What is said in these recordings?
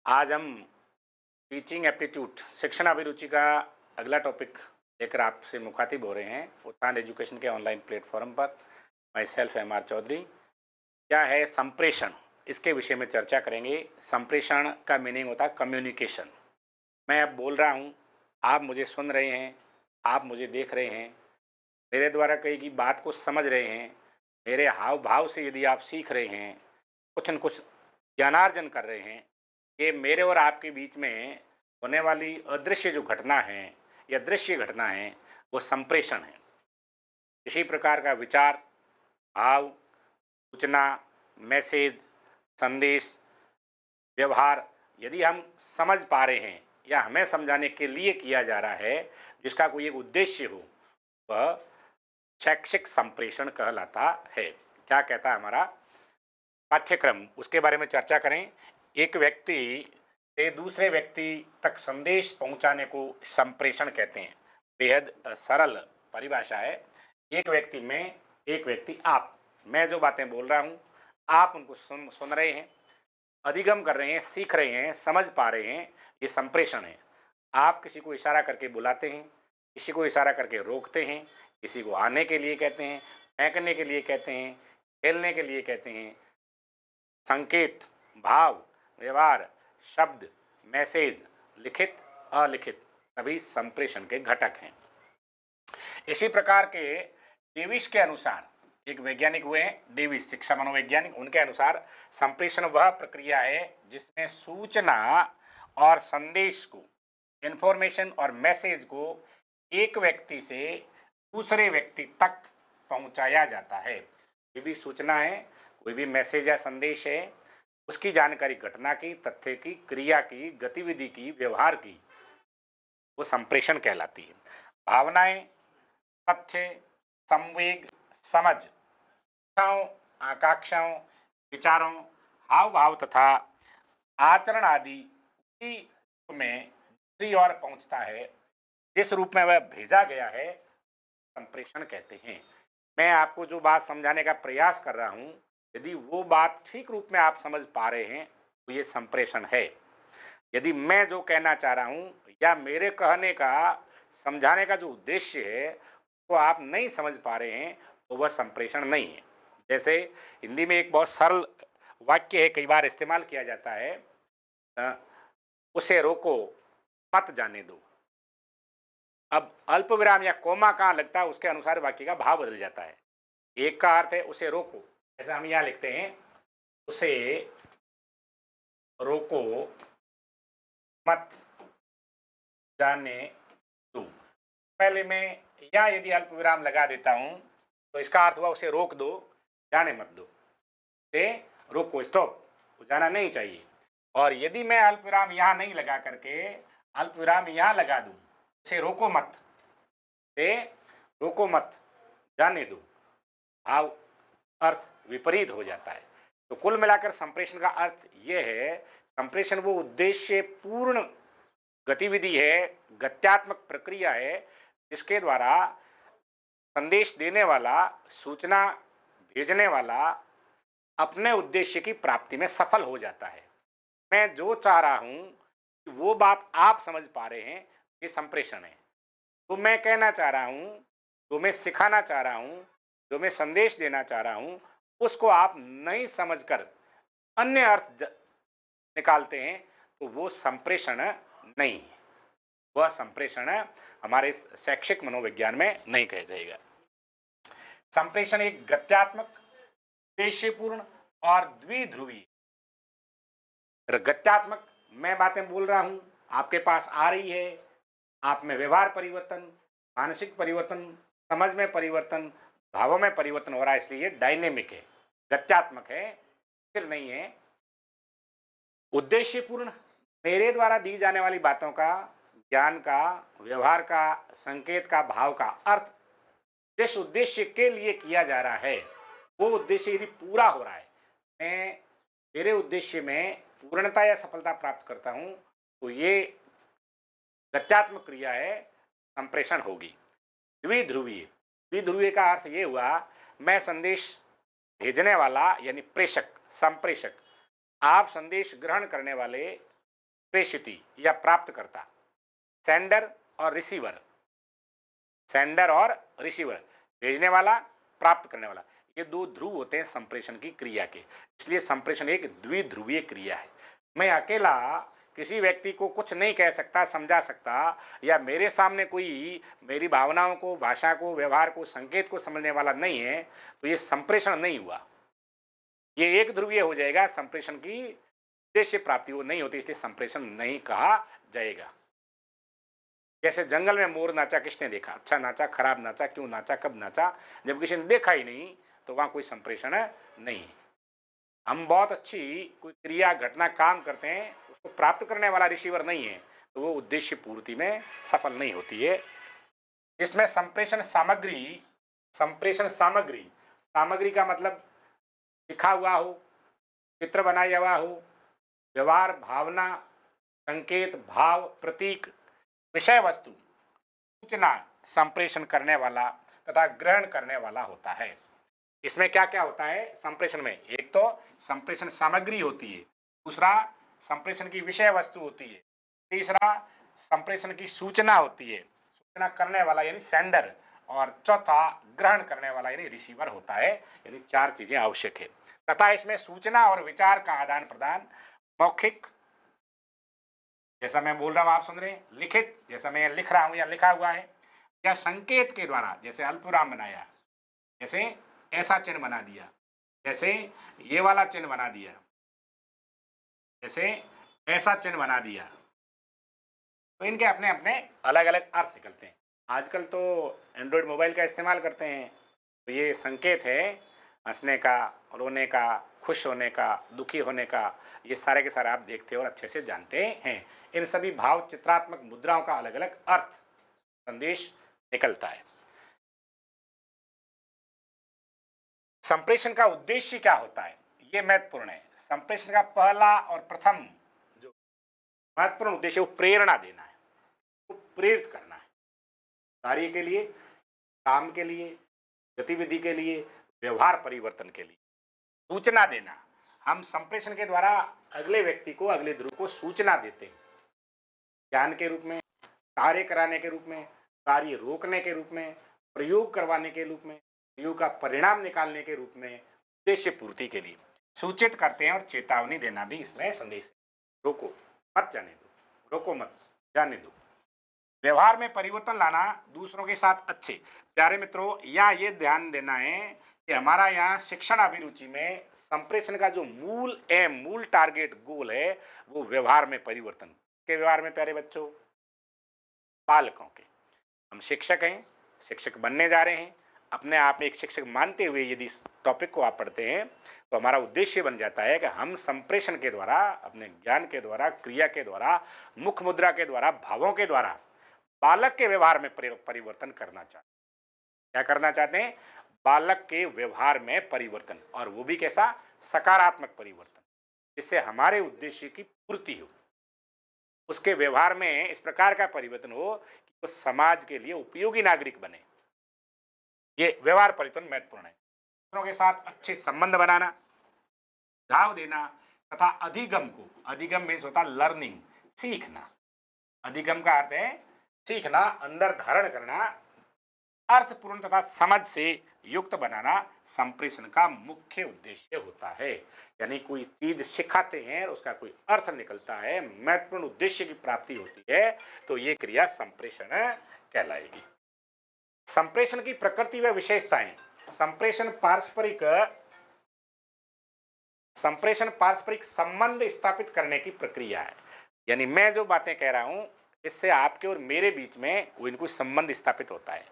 आज हम teaching aptitude शिक्षण अभिरुचि का अगला टॉपिक लेकर आपसे मुखातिब हो रहे हैं उत्थान एजुकेशन के ऑनलाइन प्लेटफॉर्म पर। Myself M R Chaudhary. क्या है संप्रेषण, इसके विषय में चर्चा करेंगे। संप्रेषण का मीनिंग होता है कम्युनिकेशन। मैं अब बोल रहा हूँ, आप मुझे सुन रहे हैं, आप मुझे देख रहे हैं, मेरे द्वारा कही की बात को समझ रहे हैं। मेरे हाव भाव से यदि आप सीख रहे हैं, कुछ न कुछ ज्ञानार्जन कर रहे हैं, ये मेरे और आपके बीच में होने वाली अदृश्य जो घटना है या दृश्य घटना है वो संप्रेषण है। इसी प्रकार का विचार, भाव, सूचना, मैसेज, संदेश, व्यवहार यदि हम समझ पा रहे हैं या हमें समझाने के लिए किया जा रहा है, जिसका कोई एक उद्देश्य हो, वह शैक्षिक संप्रेषण कहलाता है। क्या कहता है हमारा पाठ्यक्रम, उसके बारे में चर्चा करें। एक व्यक्ति से दूसरे व्यक्ति तक संदेश पहुंचाने को संप्रेषण कहते हैं। बेहद सरल परिभाषा है। एक व्यक्ति में, एक व्यक्ति आप, मैं जो बातें बोल रहा हूं आप उनको सुन रहे हैं, अधिगम कर रहे हैं, सीख रहे हैं, समझ पा रहे हैं, ये संप्रेषण है। आप किसी को इशारा करके बुलाते हैं, किसी को इशारा करके रोकते हैं, किसी को आने के लिए कहते हैं, फेंकने के लिए कहते हैं, खेलने के लिए कहते हैं। संकेत, भाव, व्यवहार, शब्द, मैसेज, लिखित, अलिखित सभी संप्रेषण के घटक हैं। इसी प्रकार के डेविस के अनुसार, एक वैज्ञानिक हुए हैं डेविस, शिक्षा मनोवैज्ञानिक, उनके अनुसार संप्रेषण वह प्रक्रिया है जिसमें सूचना और संदेश को, इंफॉर्मेशन और मैसेज को एक व्यक्ति से दूसरे व्यक्ति तक पहुंचाया जाता है। कोई भी सूचना है, कोई भी मैसेज या संदेश है, उसकी जानकारी घटना की, तथ्य की, क्रिया की, गतिविधि की, व्यवहार की, वो संप्रेषण कहलाती है। भावनाएं, तथ्य, संवेग, समझ, इच्छाओं, आकांक्षाओं, विचारों, हाव भाव तथा आचरण आदि उसी रूप में दूसरी ओर पहुंचता है, जिस रूप में वह भेजा गया है, संप्रेषण कहते हैं। मैं आपको जो बात समझाने का प्रयास कर रहा हूं, यदि वो बात ठीक रूप में आप समझ पा रहे हैं तो ये संप्रेषण है। यदि मैं जो कहना चाह रहा हूं या मेरे कहने का, समझाने का जो उद्देश्य है वो आप नहीं समझ पा रहे हैं तो वह संप्रेषण नहीं है। जैसे हिंदी में एक बहुत सरल वाक्य है, कई बार इस्तेमाल किया जाता है, उसे रोको, मत जाने दो। अब अल्प विराम या कोमा कहाँ लगता है उसके अनुसार वाक्य का भाव बदल जाता है। एक का अर्थ है उसे रोको, ऐसा हम यहाँ लिखते हैं, उसे रोको, मत जाने दो। पहले मैं यहाँ यदि अल्प विराम लगा देता हूँ तो इसका अर्थ हुआ उसे रोक दो, जाने मत दो। उसे रोको, स्टॉप, जाना नहीं चाहिए। और यदि मैं अल्प विराम यहाँ नहीं लगा करके अल्प विराम यहाँ लगा दूँ, उसे रोको मत, से रोको मत, जाने दो, भाव अर्थ विपरीत हो जाता है। तो कुल मिलाकर संप्रेषण का अर्थ यह है, संप्रेषण वो उद्देश्य पूर्ण गतिविधि है, गत्यात्मक प्रक्रिया है, जिसके द्वारा संदेश देने वाला, सूचना भेजने वाला अपने उद्देश्य की प्राप्ति में सफल हो जाता है। मैं जो चाह रहा हूं वो बात आप समझ पा रहे हैं, ये संप्रेषण है। तो मैं कहना चाह रहा हूं, जो मैं सिखाना चाह रहा हूं, जो मैं संदेश देना चाह रहा हूं, उसको आप नहीं समझकर अन्य अर्थ निकालते हैं तो वो संप्रेषण नहीं है। वह संप्रेषण हमारे शैक्षिक मनोविज्ञान में नहीं कहा जाएगा। संप्रेषण एक गत्यात्मक, उद्देश्यपूर्ण और द्विध्रुवी। गत्यात्मक, मैं बातें बोल रहा हूं, आपके पास आ रही है, आप में व्यवहार परिवर्तन, मानसिक परिवर्तन, समझ में परिवर्तन, भावों में परिवर्तन हो रहा है, इसलिए डायनेमिक है, गत्यात्मक है, स्थिर नहीं है। उद्देश्यपूर्ण, मेरे द्वारा दी जाने वाली बातों का, ज्ञान का, व्यवहार का, संकेत का, भाव का अर्थ जिस उद्देश्य के लिए किया जा रहा है वो उद्देश्य यदि पूरा हो रहा है, मैं मेरे उद्देश्य में पूर्णता या सफलता प्राप्त करता हूं, तो ये गत्यात्मक क्रिया है, संप्रेषण होगी। द्विध्रुवीय, द्विध्रुवीय का अर्थ ये हुआ, मैं संदेश भेजने वाला यानी प्रेषक, संप्रेषक, आप संदेश ग्रहण करने वाले प्रेषिती या प्राप्तकर्ता, सेंडर और रिसीवर, सेंडर और रिसीवर, भेजने वाला, प्राप्त करने वाला, ये दो ध्रुव होते हैं संप्रेषण की क्रिया के। इसलिए संप्रेषण एक द्विध्रुवीय क्रिया है। मैं अकेला किसी व्यक्ति को कुछ नहीं कह सकता, समझा सकता, या मेरे सामने कोई मेरी भावनाओं को, भाषा को, व्यवहार को, संकेत को समझने वाला नहीं है, तो ये संप्रेषण नहीं हुआ। ये एक ध्रुवीय हो जाएगा, संप्रेषण की उद्देश्य प्राप्ति वो नहीं होती, इसलिए संप्रेषण नहीं कहा जाएगा। जैसे जंगल में मोर नाचा, किसने देखा? अच्छा नाचा, खराब नाचा, क्यों नाचा, कब नाचा? जब किसी ने देखा ही नहीं तो वहाँ कोई संप्रेषण नहीं है। हम बहुत अच्छी कोई क्रिया, घटना, काम करते हैं, उसको प्राप्त करने वाला रिसीवर नहीं है, तो वो उद्देश्य पूर्ति में सफल नहीं होती है। जिसमें संप्रेषण सामग्री, संप्रेषण सामग्री, सामग्री का मतलब लिखा हुआ हो, चित्र बनाया हुआ हो, व्यवहार, भावना, संकेत, भाव, प्रतीक, विषय वस्तु, सूचना संप्रेषण करने वाला तथा ग्रहण करने वाला होता है। इसमें क्या क्या होता है संप्रेषण में? एक तो संप्रेषण सामग्री होती है, दूसरा संप्रेषण की विषय वस्तु होती है, तीसरा संप्रेषण की सूचना होती है, सूचना करने वाला यानी सेंडर, और चौथा ग्रहण करने वाला यानी रिसीवर होता है। यानी चार चीजें आवश्यक है। तथा इसमें सूचना और विचार का आदान प्रदान मौखिक, जैसा मैं बोल रहा हूं आप सुन रहे हैं, लिखित, जैसा मैं लिख रहा हूं या लिखा हुआ है, या संकेत के द्वारा, जैसे अल्पविराम बनाया, जैसे ऐसा चिन्ह बना दिया, जैसे ये वाला चिन्ह बना दिया, जैसे ऐसा चिन्ह बना दिया, तो इनके अपने अपने अलग अलग अर्थ निकलते हैं। आजकल तो एंड्रॉयड मोबाइल का इस्तेमाल करते हैं, तो ये संकेत है हंसने का, रोने का, खुश होने का, दुखी होने का, ये सारे के सारे आप देखते और अच्छे से जानते हैं। इन सभी भाव चित्रात्मक मुद्राओं का अलग अलग अर्थ, संदेश निकलता है। संप्रेषण का उद्देश्य क्या होता है, ये महत्वपूर्ण है। संप्रेषण का पहला और प्रथम जो महत्वपूर्ण उद्देश्य वो प्रेरणा देना है, वो प्रेरित करना है, कार्य के लिए, काम के लिए, गतिविधि के लिए, व्यवहार परिवर्तन के लिए। सूचना देना, हम संप्रेषण के द्वारा अगले व्यक्ति को, अगले ध्रुव को सूचना देते हैं, ज्ञान के रूप में, कार्य कराने के रूप में, कार्य रोकने के रूप में, प्रयोग करवाने के रूप में, प्रयोग का परिणाम निकालने के रूप में, उद्देश्य पूर्ति के लिए सूचित करते हैं। और चेतावनी देना भी इसमें संदेश है, रोको मत जाने दो, रोको मत जाने दो। व्यवहार में परिवर्तन लाना, दूसरों के साथ अच्छे। प्यारे मित्रों, यहाँ ये ध्यान देना है कि हमारा यहाँ शिक्षण अभिरुचि में संप्रेषण का जो मूल एम, मूल टारगेट, गोल है, वो व्यवहार में परिवर्तन के। व्यवहार में प्यारे बच्चों, बालकों के, हम शिक्षक हैं, शिक्षक बनने जा रहे हैं, अपने आप में एक शिक्षक मानते हुए यदि इस टॉपिक को आप पढ़ते हैं तो हमारा उद्देश्य बन जाता है कि हम संप्रेषण के द्वारा, अपने ज्ञान के द्वारा, क्रिया के द्वारा, मुख मुद्रा के द्वारा, भावों के द्वारा बालक के व्यवहार में परिवर्तन करना चाहते हैं। क्या करना चाहते हैं? बालक के व्यवहार में परिवर्तन, और वो भी कैसा? सकारात्मक परिवर्तन, जिससे हमारे उद्देश्य की पूर्ति हो। उसके व्यवहार में इस प्रकार का परिवर्तन हो कि वो समाज के लिए उपयोगी नागरिक बने। ये व्यवहार परिवर्तन महत्वपूर्ण है। दूसरों के साथ अच्छे संबंध बनाना, सुझाव देना, तथा अधिगम को, अधिगम मीन्स होता लर्निंग, सीखना। अधिगम का अर्थ है सीखना, अंदर धारण करना, अर्थपूर्ण तथा समझ से युक्त बनाना संप्रेषण का मुख्य उद्देश्य होता है। यानी कोई चीज सिखाते हैं, उसका कोई अर्थ निकलता है, महत्वपूर्ण उद्देश्य की प्राप्ति होती है, तो ये क्रिया संप्रेषण कहलाएगी। संप्रेषण की प्रकृति व विशेषताएं। संप्रेषण पारस्परिक संबंध स्थापित करने की प्रक्रिया है। यानी मैं जो बातें कह रहा हूं, इससे आपके और मेरे बीच में कोई न कोई संबंध स्थापित होता है।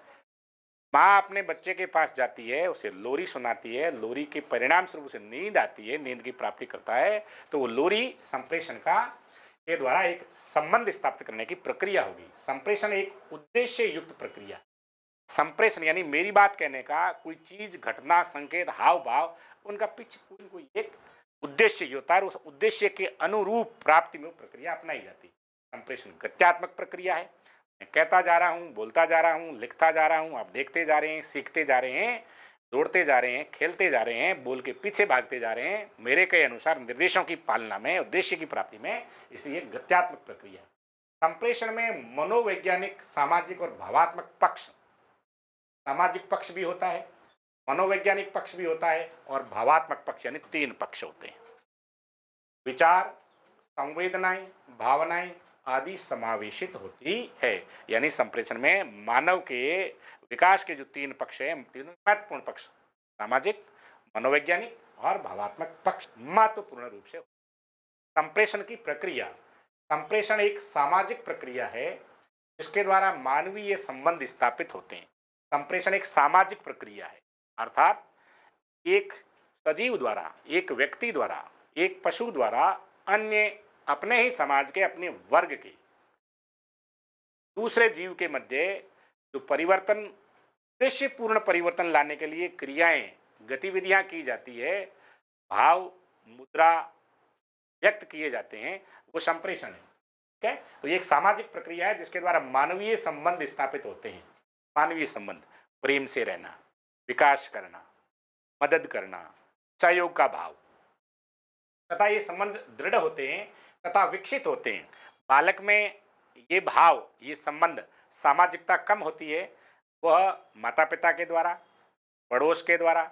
माँ अपने बच्चे के पास जाती है, उसे लोरी सुनाती है, लोरी के परिणाम स्वरूप उसे नींद आती है, नींद की प्राप्ति करता है, तो वो लोरी संप्रेषण के द्वारा एक संबंध स्थापित करने की प्रक्रिया होगी। संप्रेषण एक उद्देश्य युक्त प्रक्रिया। संप्रेषण यानी मेरी बात कहने का, कोई चीज, घटना, संकेत, हाव भाव, उनका पीछे कोई कोई एक उद्देश्य होता है, उस उद्देश्य के अनुरूप प्राप्ति में प्रक्रिया अपनाई जाती है। संप्रेषण गत्यात्मक प्रक्रिया है। मैं कहता जा रहा हूँ, बोलता जा रहा हूँ, लिखता जा रहा हूँ, आप देखते जा रहे हैं, सीखते जा रहे हैं, दौड़ते जा रहे हैं, खेलते जा रहे हैं, बोल के पीछे भागते जा रहे हैं मेरे कई अनुसार निर्देशों की पालना में, उद्देश्य की प्राप्ति में, इसलिए गत्यात्मक प्रक्रिया है। संप्रेषण में मनोवैज्ञानिक, सामाजिक और भावात्मक पक्ष, सामाजिक पक्ष भी होता है, मनोवैज्ञानिक पक्ष भी होता है और भावात्मक पक्ष यानी 3 पक्ष होते हैं। विचार, संवेदनाएं, भावनाएं आदि समावेशित होती है। यानी संप्रेषण में मानव के विकास के जो 3 पक्ष हैं, तीनों महत्वपूर्ण पक्ष, सामाजिक, मनोवैज्ञानिक और भावात्मक पक्ष महत्वपूर्ण रूप से। संप्रेषण की प्रक्रिया, संप्रेषण एक सामाजिक प्रक्रिया है जिसके द्वारा मानवीय संबंध स्थापित होते हैं। संप्रेषण एक सामाजिक प्रक्रिया है, अर्थात एक सजीव द्वारा, एक व्यक्ति द्वारा, एक पशु द्वारा अन्य अपने ही समाज के, अपने वर्ग के दूसरे जीव के मध्य जो परिवर्तन, उद्देश्यपूर्ण परिवर्तन लाने के लिए क्रियाएं, गतिविधियां की जाती है, भाव, मुद्रा व्यक्त किए जाते हैं, वो संप्रेषण है। ठीक है, तो ये एक सामाजिक प्रक्रिया है जिसके द्वारा मानवीय संबंध स्थापित होते हैं। मानवीय संबंध, प्रेम से रहना, विकास करना, मदद करना, सहयोग का भाव, तथा ये संबंध दृढ़ होते हैं तथा विकसित होते हैं। बालक में ये भाव, ये संबंध, सामाजिकता कम होती है, वह माता पिता के द्वारा, पड़ोस के द्वारा,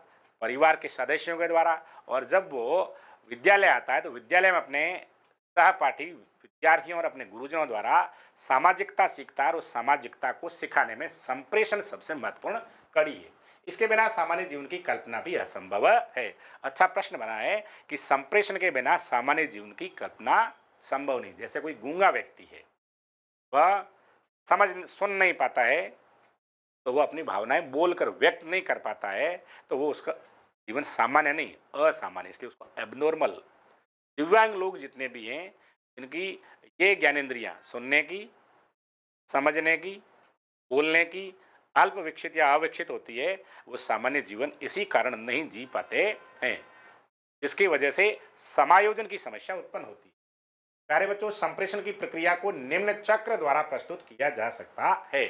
परिवार के सदस्यों के द्वारा, और जब वो विद्यालय आता है तो विद्यालय में अपने सहपाठी विद्यार्थियों और अपने गुरुजनों द्वारा सामाजिकता सीखता है, और उस सामाजिकता को सिखाने में संप्रेषण सबसे महत्वपूर्ण कड़ी है। इसके बिना सामान्य जीवन की कल्पना भी असंभव है। अच्छा प्रश्न बना है कि संप्रेषण के बिना सामान्य जीवन की कल्पना संभव नहीं। जैसे कोई गूंगा व्यक्ति है, वह सुन नहीं पाता है, तो वह अपनी भावनाएं बोलकर व्यक्त नहीं कर पाता है, तो वो उसका जीवन सामान्य नहीं, असामान्य, इसलिए उसको एबनॉर्मल। दिव्यांग लोग जितने भी हैं, इनकी ये ज्ञानेंद्रियां सुनने की, समझने की, बोलने की अल्प विकसित या अविकसित होती है, वो सामान्य जीवन इसी कारण नहीं जी पाते हैं, जिसकी वजह से समायोजन की समस्या उत्पन्न होती है। प्यारे बच्चों, संप्रेषण की प्रक्रिया को निम्न चक्र द्वारा प्रस्तुत किया जा सकता है।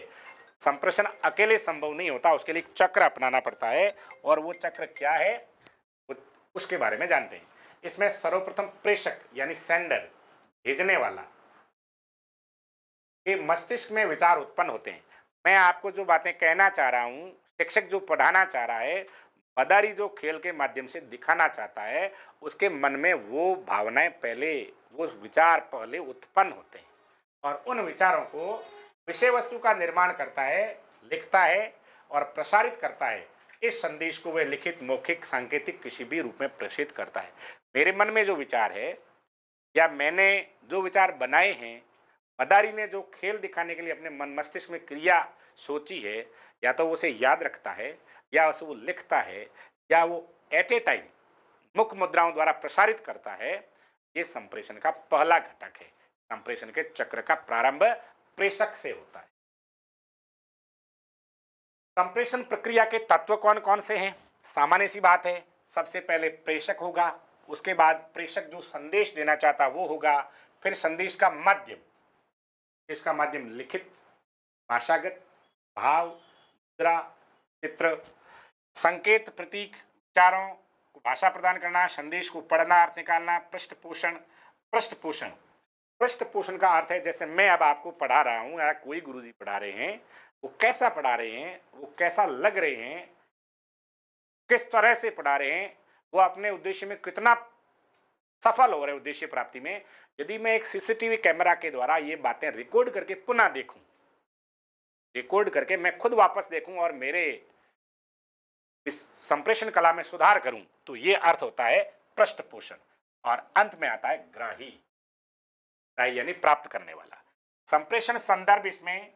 संप्रेषण अकेले संभव नहीं होता, उसके लिए एक चक्र अपनाना पड़ता है, और वो चक्र क्या है उसके बारे में जानते हैं। इसमें सर्वप्रथम प्रेषक यानी सेंडर, भेजने वाला, के मस्तिष्क में विचार उत्पन्न होते हैं। मैं आपको जो बातें कहना चाह रहा हूँ, शिक्षक जो पढ़ाना चाह रहा है, मदारी जो खेल के माध्यम से दिखाना चाहता है, उसके मन में वो भावनाएं पहले, वो विचार पहले उत्पन्न होते हैं, और उन विचारों को विषय वस्तु का निर्माण करता है, लिखता है और प्रसारित करता है। इस संदेश को वह लिखित, मौखिक, सांकेतिक किसी भी रूप में प्रेषित करता है। मेरे मन में जो विचार है या मैंने जो विचार बनाए हैं, मदारी ने जो खेल दिखाने के लिए अपने मन मस्तिष्क में क्रिया सोची है, या तो वो उसे याद रखता है, या उसे वो लिखता है, या वो एट ए टाइम मुख मुद्राओं द्वारा प्रसारित करता है। ये संप्रेषण का पहला घटक है। संप्रेषण के चक्र का प्रारंभ प्रेषक से होता है। संप्रेषण प्रक्रिया के तत्व कौन कौन से हैं? सामान्य सी बात है, सबसे पहले प्रेषक होगा, उसके बाद प्रेषक जो संदेश देना चाहता वो होगा, फिर संदेश का माध्यम, इसका माध्यम लिखित, भाषागत, भाव, मुद्रा, चित्र, संकेत, प्रतीक, विचारों को भाषा प्रदान करना, संदेश को पढ़ना, अर्थ निकालना, पृष्ठपोषण। पृष्ठपोषण, पृष्ठपोषण का अर्थ है जैसे मैं अब आपको पढ़ा रहा हूँ या कोई गुरुजी पढ़ा रहे हैं, वो कैसा पढ़ा रहे हैं, वो कैसा लग रहे हैं, किस तरह से पढ़ा रहे हैं, वो अपने उद्देश्य में कितना सफल हो रहे उद्देश्य प्राप्ति में। यदि मैं एक सीसीटीवी कैमरा के द्वारा ये बातें रिकॉर्ड करके पुनः देखूं, रिकॉर्ड करके मैं खुद वापस देखूं और मेरे इस संप्रेषण कला में सुधार करूं, तो ये अर्थ होता है पृष्ठपोषण। और अंत में आता है ग्राही, ग्राही यानी प्राप्त करने वाला। संप्रेषण संदर्भ, इसमें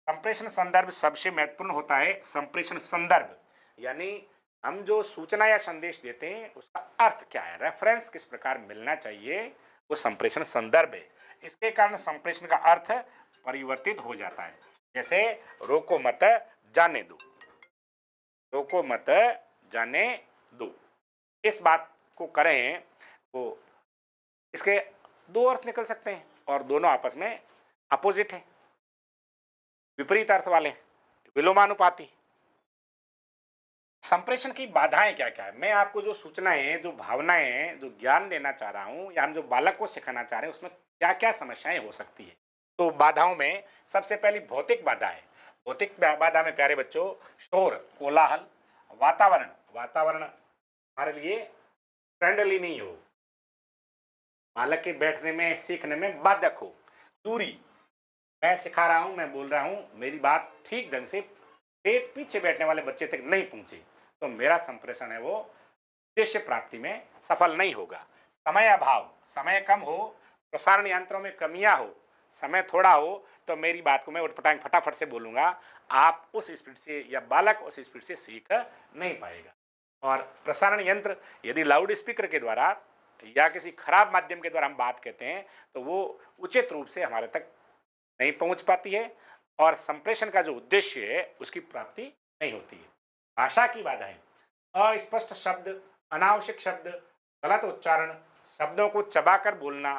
संप्रेषण संदर्भ सबसे महत्वपूर्ण होता है। संप्रेषण संदर्भ यानी हम जो सूचना या संदेश देते हैं उसका अर्थ क्या है, रेफरेंस किस प्रकार मिलना चाहिए, वो संप्रेषण संदर्भ है। इसके कारण संप्रेषण का अर्थ परिवर्तित हो जाता है। जैसे रोको मत जाने दो, रोको मत जाने दो, इस बात को करें तो इसके दो अर्थ निकल सकते हैं और दोनों आपस में अपोजिट हैं, विपरीत अर्थ वाले, विलोमानुपाती। संप्रेषण की बाधाएं क्या क्या है, मैं आपको जो सूचनाएं, जो भावनाएं हैं, जो ज्ञान देना चाह रहा हूं या हम जो बालक को सिखाना चाह रहे हैं उसमें क्या क्या समस्याएं हो सकती है। तो बाधाओं में सबसे पहली भौतिक बाधा है। भौतिक बाधा में प्यारे बच्चों, शोर, कोलाहल, वातावरण वातावरण हमारे लिए फ्रेंडली नहीं हो, बालक के बैठने में सीखने में बाधक हो। दूरी, मैं सिखा रहा हूं, मैं बोल रहा हूं, मेरी बात ठीक ढंग से पेट पीछे बैठने वाले बच्चे तक नहीं पहुंची तो मेरा संप्रेषण है वो उद्देश्य प्राप्ति में सफल नहीं होगा। समय अभाव, समय कम हो, प्रसारण यंत्रों में कमियां हो, समय थोड़ा हो तो मेरी बात को मैं उठपटांग फटाफट से बोलूंगा, आप उस स्पीड से या बालक उस स्पीड से सीख नहीं पाएगा। और प्रसारण यंत्र यदि लाउड स्पीकर के द्वारा या किसी खराब माध्यम के द्वारा हम बात कहते हैं तो वो उचित रूप से हमारे तक नहीं पहुंच पाती है और संप्रेषण का जो उद्देश्य है उसकी प्राप्ति नहीं होती है। भाषा की बाधाएं, अस्पष्ट शब्द, अनावश्यक शब्द, गलत उच्चारण, शब्दों को चबाकर बोलना,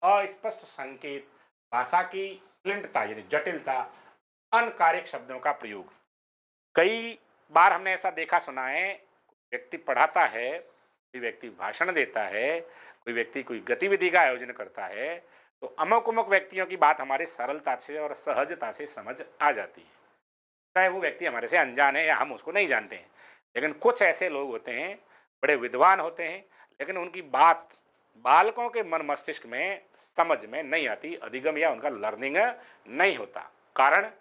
अस्पष्ट संकेत, भाषा की क्लिंटता यानी जटिलता, अनकार्यक शब्दों का प्रयोग। कई बार हमने ऐसा देखा सुना है, व्यक्ति पढ़ाता है, कोई व्यक्ति भाषण देता है, कोई व्यक्ति कोई गतिविधि का आयोजन करता है तो अमुक अमुक व्यक्तियों की बात हमारे सरलता से और सहजता से समझ आ जाती है, चाहे वो व्यक्ति हमारे से अनजान है या हम उसको नहीं जानते हैं। लेकिन कुछ ऐसे लोग होते हैं, बड़े विद्वान होते हैं, लेकिन उनकी बात बालकों के मन मस्तिष्क में समझ में नहीं आती, अधिगम या उनका लर्निंग नहीं होता। कारण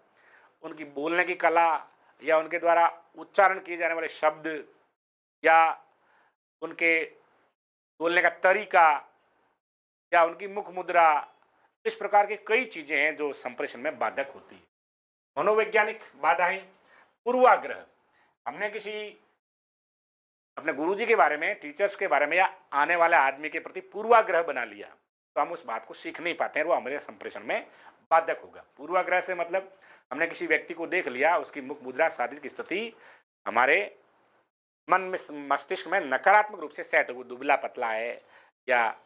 उनकी बोलने की कला या उनके द्वारा उच्चारण किए जाने वाले शब्द या उनके बोलने का तरीका या उनकी मुख मुद्रा, इस प्रकार की कई चीजें हैं जो संप्रेषण में बाधक होती है। मनोवैज्ञानिक बाधाएं, पूर्वाग्रह, हमने किसी अपने गुरुजी के बारे में, टीचर्स के बारे में या आने वाले आदमी के प्रति पूर्वाग्रह बना लिया तो हम उस बात को सीख नहीं पाते हैं, वो हमारे संप्रेषण में बाधक होगा। पूर्वाग्रह से मतलब हमने किसी व्यक्ति को देख लिया, उसकी मुख मुद्रा, शारीरिक स्थिति हमारे मन में मस्तिष्क में नकारात्मक रूप से सेट हो, दुबला पतला है या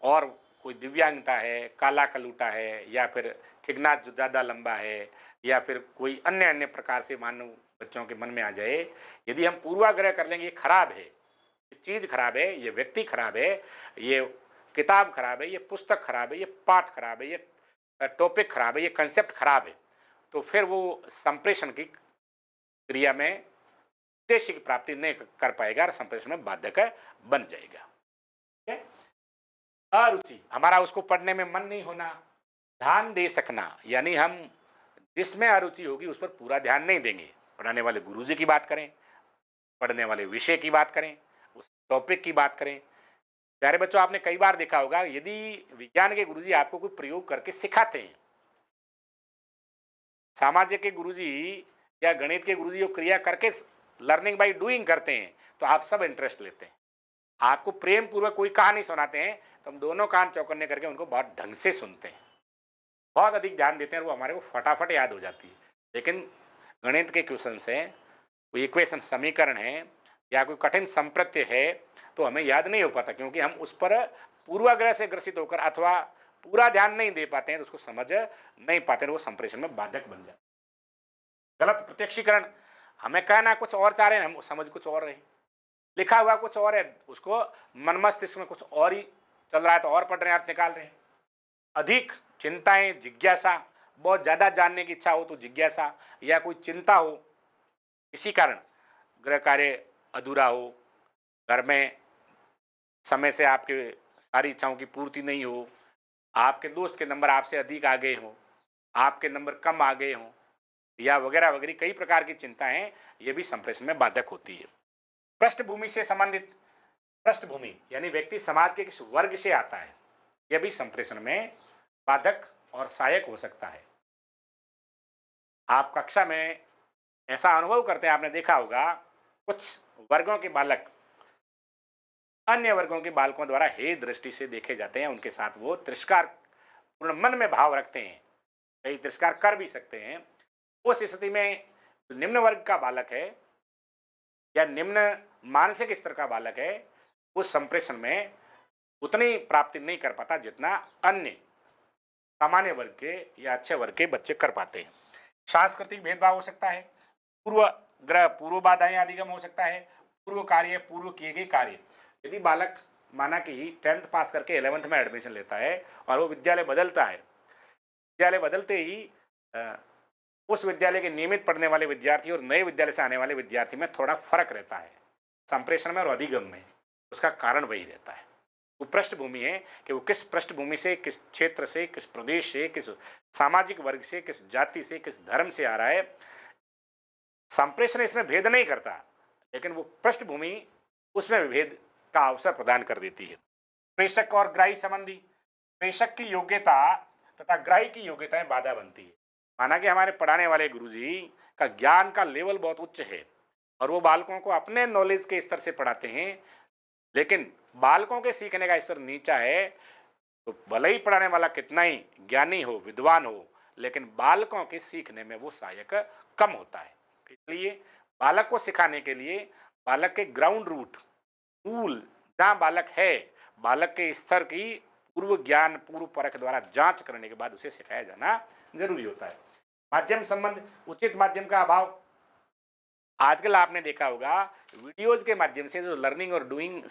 और कोई दिव्यांगता है, काला कलूटा है या फिर ठिगना जो ज़्यादा लंबा है या फिर कोई अन्य अन्य प्रकार से मानव बच्चों के मन में आ जाए, यदि हम पूर्वाग्रह कर लेंगे ये खराब है, ये चीज़ खराब है, ये व्यक्ति खराब है, ये किताब खराब है, ये पुस्तक खराब है, ये पाठ खराब है, ये टॉपिक खराब है, ये कंसेप्ट खराब है, तो फिर वो संप्रेषण की क्रिया में उद्देश्य की प्राप्ति नहीं कर पाएगा और संप्रेषण में बाधक बन जाएगा। अरुचि, हमारा उसको पढ़ने में मन नहीं होना, ध्यान दे सकना, यानी हम जिसमें अरुचि होगी उस पर पूरा ध्यान नहीं देंगे। पढ़ाने वाले गुरुजी की बात करें, पढ़ने वाले विषय की बात करें, उस टॉपिक की बात करें। प्यारे बच्चों, आपने कई बार देखा होगा यदि विज्ञान के गुरुजी आपको कोई प्रयोग करके सिखाते हैं, सामाजिक के गुरुजी या गणित के गुरुजी जो क्रिया करके लर्निंग बाय डूइंग करते हैं तो आप सब इंटरेस्ट लेते हैं। आपको प्रेम पूर्वक कोई कहानी सुनाते हैं तो हम दोनों कान चौकन्ने करके उनको बहुत ढंग से सुनते हैं, बहुत अधिक ध्यान देते हैं और वो हमारे को फटाफट याद हो जाती है। लेकिन गणित के क्वेश्चन है, कोई इक्वेशन समीकरण है या कोई कठिन संप्रत्य है तो हमें याद नहीं हो पाता, क्योंकि हम उस पर पूर्वाग्रह से ग्रसित होकर अथवा पूरा ध्यान नहीं दे पाते हैं तो उसको समझ नहीं पाते हैं, वो संप्रेषण में बाधक बन जाते। गलत प्रत्यक्षीकरण, हमें कहना कुछ और चाह रहे हैं, हम समझ कुछ और रहे, लिखा हुआ कुछ और है, उसको मन मस्तिष्क में कुछ और ही चल रहा है तो और पढ़ रहे हैं, अर्थ निकाल रहे हैं। अधिक चिंताएं, जिज्ञासा, बहुत ज़्यादा जानने की इच्छा हो तो जिज्ञासा या कोई चिंता हो, इसी कारण गृह कार्य अधूरा हो, घर में समय से आपके सारी इच्छाओं की पूर्ति नहीं हो, आपके दोस्त के नंबर आपसे अधिक आ गए हों, आपके नंबर कम आ गए हों या वगैरह वगैरह कई प्रकार की चिंताएं, ये भी संप्रेषण में बाधक होती है। पृष्ठभूमि से संबंधित, पृष्ठभूमि यानी व्यक्ति समाज के किस वर्ग से आता है, यह भी संप्रेषण में बाधक और सहायक हो सकता है। आप कक्षा में ऐसा अनुभव करते हैं, आपने देखा होगा कुछ वर्गों के बालक अन्य वर्गों के बालकों द्वारा हे दृष्टि से देखे जाते हैं, उनके साथ वो तिरस्कार पूर्ण मन में भाव रखते हैं, कई तिरस्कार कर भी सकते हैं। उस स्थिति में निम्न वर्ग का बालक है या निम्न मानसिक स्तर का बालक है, उस संप्रेषण में उतनी प्राप्ति नहीं कर पाता जितना अन्य सामान्य वर्ग के या अच्छे वर्ग के बच्चे कर पाते हैं। सांस्कृतिक भेदभाव हो सकता है, पूर्व ग्रह पूर्व बाधाएं अधिगम हो सकता है, पूर्व कार्य, पूर्व किए गए कार्य। यदि बालक माना कि 10th पास करके 11th में एडमिशन लेता है और वो विद्यालय बदलता है, विद्यालय बदलते ही उस विद्यालय के नियमित पढ़ने वाले विद्यार्थी और नए विद्यालय से आने वाले विद्यार्थी में थोड़ा फर्क रहता है संप्रेषण में और अधिगम में। उसका कारण वही रहता है, वो पृष्ठभूमि है कि वो किस पृष्ठभूमि से, किस क्षेत्र से, किस प्रदेश से, किस सामाजिक वर्ग से, किस जाति से, किस धर्म से आ रहा है। संप्रेषण इसमें भेद नहीं करता, लेकिन वो पृष्ठभूमि उसमें विभेद का अवसर प्रदान कर देती है। प्रेषक और ग्राही संबंधी, प्रेषक की योग्यता तथा ग्राही की योग्यताएं बाधा बनती है। माना कि हमारे पढ़ाने वाले गुरुजी का ज्ञान का लेवल बहुत उच्च है और वो बालकों को अपने नॉलेज के स्तर से पढ़ाते हैं, लेकिन बालकों के सीखने का स्तर नीचा है, तो भले ही पढ़ाने वाला कितना ही ज्ञानी हो, विद्वान हो, लेकिन बालकों के सीखने में वो सहायक कम होता है। इसलिए बालक को सिखाने के लिए बालक के ग्राउंड रूट, मूल जहाँ बालक है, बालक के स्तर की पूर्व ज्ञान, पूर्व परख द्वारा जांच करने के बाद उसे सिखाया जाना जरूरी होता है। माध्यम संबंध, उचित माध्यम का अभाव। आजकल आपने देखा होगा वीडियोज के माध्यम से जो लर्निंग और डूइंग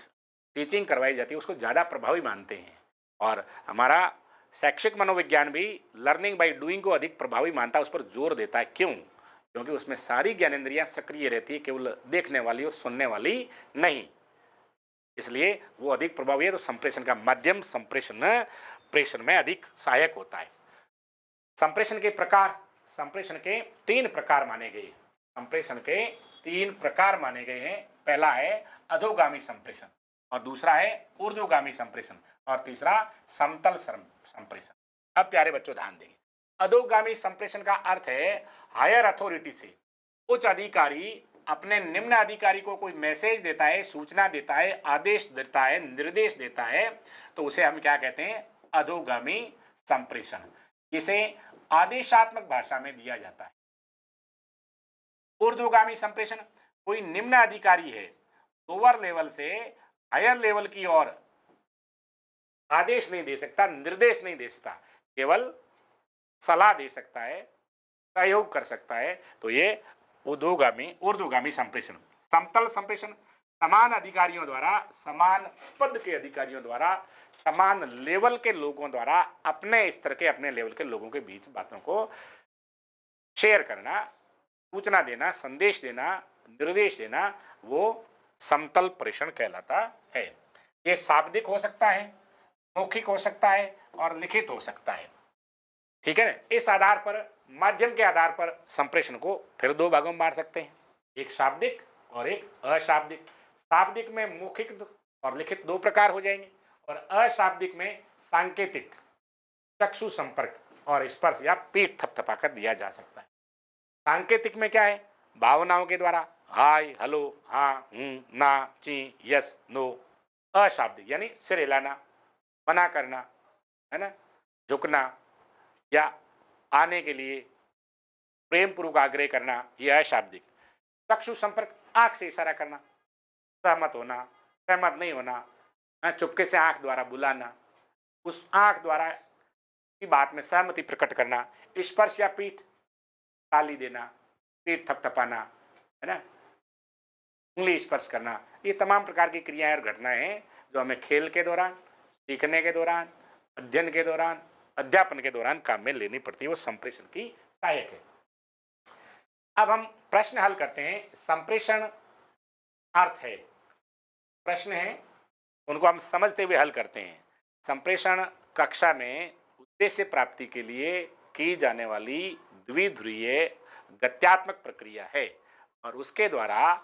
टीचिंग करवाई जाती है उसको ज़्यादा प्रभावी मानते हैं, और हमारा शैक्षिक मनोविज्ञान भी लर्निंग बाय डूइंग को अधिक प्रभावी मानता है, उस पर जोर देता है। क्यों? क्योंकि उसमें सारी ज्ञानेंद्रियां सक्रिय रहती है, केवल देखने वाली और सुनने वाली नहीं, इसलिए वो अधिक प्रभावी है। तो संप्रेषण का माध्यम प्रेषण में अधिक सहायक होता है। संप्रेषण के प्रकार, संप्रेषण के 3 प्रकार माने गए। संप्रेषण के 3 प्रकार माने गए हैं। पहला है अधोगामी संप्रेषण, और दूसरा है ऊर्ध्वगामी संप्रेषण, और तीसरा समतल संप्रेषण। अब प्यारे बच्चों ध्यान देंगे। अधोगामी संप्रेषण का अर्थ है हायर अथॉरिटी से उच्च अधिकारी अपने निम्न अधिकारी को कोई मैसेज देता है, सूचना देता है, आदेश देता है, निर्देश देता है, तो उसे हम क्या कहते हैं? अधोगामी संप्रेषण। इसे आदेशात्मक भाषा में दिया जाता है। ऊर्ध्वगामी संप्रेषण, कोई निम्न अधिकारी है, लोअर लेवल से हायर लेवल की ओर आदेश नहीं दे सकता, निर्देश नहीं दे सकता, केवल सलाह दे सकता है, सहयोग कर सकता है, तो ये ऊर्ध्वगामी संप्रेषण। समतल संप्रेषण, समान अधिकारियों द्वारा, समान पद के अधिकारियों द्वारा, समान लेवल के लोगों द्वारा अपने स्तर के, अपने लेवल के लोगों के बीच बातों को शेयर करना, सूचना देना, संदेश देना, निर्देश देना, वो समतल प्रेषण कहलाता है। ये शाब्दिक हो सकता है, मौखिक हो सकता है और लिखित हो सकता है। ठीक है ना? इस आधार पर, माध्यम के आधार पर संप्रेषण को फिर 2 भागों में बांट सकते हैं, एक शाब्दिक और एक अशाब्दिक। शाब्दिक में मौखिक और लिखित 2 प्रकार हो जाएंगे, और अशाब्दिक में सांकेतिक, चक्षु संपर्क और स्पर्श या पीठ थपथपाकर दिया जा सकता है। सांकेतिक में क्या है? भावनाओं के द्वारा, हाय, हेलो, हाँ, ना, ची, यस, नो। अशाब्दिक यानी सिर हिलाना, मना करना, है ना, झुकना, या आने के लिए प्रेम पूर्वक आग्रह करना, यह अशाब्दिक। चक्षु संपर्क, आंख से इशारा करना, सहमत होना, सहमत नहीं होना, चुपके से आंख द्वारा बुलाना, उस आंख द्वारा की बात में सहमति प्रकट करना। स्पर्श या पीठ, ताली देना, पीठ थपथपाना, है ना, उंगली स्पर्श करना। ये तमाम प्रकार की क्रियाएं और घटनाएं हैं जो हमें खेल के दौरान, सीखने के दौरान, अध्ययन के दौरान, अध्यापन के दौरान काम में लेनी पड़ती है। वो संप्रेषण की सहायक है। अब हम प्रश्न हल करते हैं। संप्रेषण अर्थ है, प्रश्न है, उनको हम समझते हुए हल करते हैं। संप्रेषण कक्षा में उद्देश्य प्राप्ति के लिए की जाने वाली द्विध्रुवीय गत्यात्मक प्रक्रिया है, और उसके द्वारा